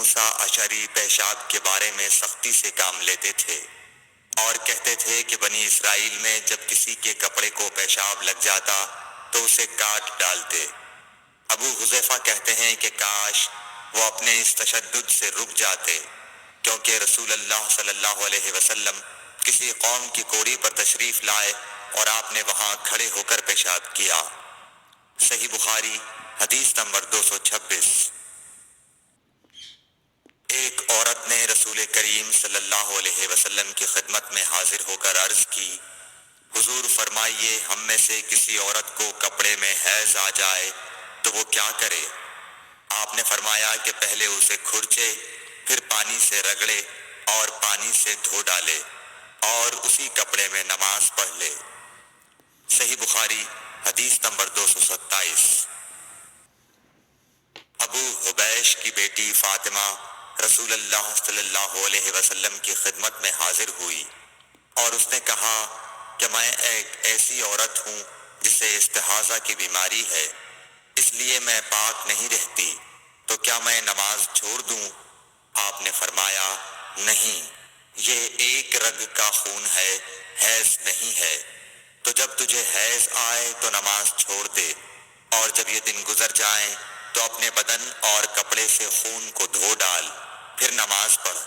موسیٰ اشعری پیشاب کے بارے میں سختی سے کام لیتے تھے اور کہتے تھے کہ بنی اسرائیل میں جب کسی کے کپڑے کو پیشاب لگ جاتا تو اسے کاٹ ڈالتے۔ ابو حذیفہ کہتے ہیں کہ کاش وہ اپنے اس تشدد سے رک جاتے، کیونکہ رسول اللہ صلی اللہ علیہ وسلم کسی قوم کی کوری پر تشریف لائے اور آپ نے وہاں کھڑے ہو کر پیشاب کیا۔ صحیح بخاری حدیث نمبر 226۔ ایک عورت نے رسول کریم صلی اللہ علیہ وسلم کی خدمت میں حاضر ہو کر عرض کی، حضور فرمائیے ہم میں سے کسی عورت کو کپڑے میں حیض آ جائے تو وہ کیا کرے؟ آپ نے فرمایا کہ پہلے اسے کھرچے، پھر پانی سے رگڑے اور پانی سے دھو ڈالے اور اسی کپڑے میں نماز پڑھ لے۔ صحیح بخاری حدیث نمبر 227۔ ابو حبیش کی بیٹی فاطمہ رسول اللہ صلی اللہ علیہ وسلم کی خدمت میں حاضر ہوئی اور اس نے کہا کہ میں ایک ایسی عورت ہوں جسے استحاضہ کی بیماری ہے، اس لیے میں پاک نہیں رہتی، تو کیا میں نماز چھوڑ دوں؟ آپ نے فرمایا نہیں، یہ ایک رگ کا خون ہے، حیض نہیں ہے، تو جب تجھے حیض آئے تو نماز چھوڑ دے، اور جب یہ دن گزر جائیں تو اپنے بدن اور کپڑے سے خون کو دھو ڈال، پھر نماز پڑھ۔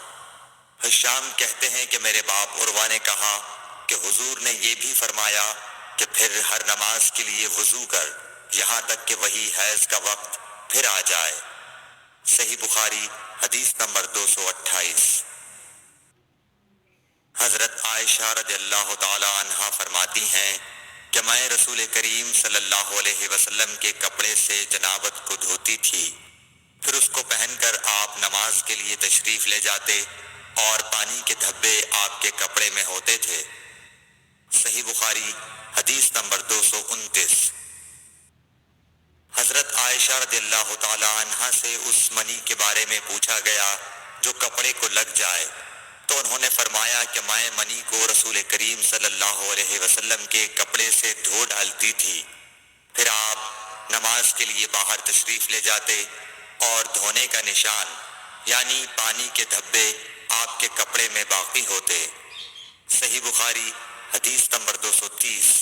ہشام کہتے ہیں کہ میرے باپ عروہ نے کہا کہ حضور نے یہ بھی فرمایا کہ پھر ہر نماز کے لیے وضو کر یہاں تک کہ وہی حیض کا وقت پھر آ جائے۔ صحیح بخاری حدیث نمبر 228۔ حضرت عائشہ رضی اللہ تعالی عنہا فرماتی ہیں کہ میں رسول کریم صلی اللہ علیہ وسلم کے کپڑے سے جنابت کو دھوتی تھی، پھر اس کو پہن کر آپ نماز کے لیے تشریف لے جاتے اور پانی کے دھبے آپ کے کپڑے میں ہوتے تھے۔ صحیح بخاری حدیث نمبر 229۔ حضرت عائشہ رضی اللہ تعالی عنہا سے اس منی کے بارے میں پوچھا گیا جو کپڑے کو لگ جائے، تو انہوں نے فرمایا کہ میں منی کو رسول کریم صلی اللہ علیہ وسلم کے کپڑے سے دھو ڈالتی تھی، پھر آپ نماز کے لیے باہر تشریف لے جاتے اور دھونے کا نشان یعنی پانی کے دھبے آپ کے کپڑے میں باقی ہوتے۔ صحیح بخاری حدیث نمبر 230۔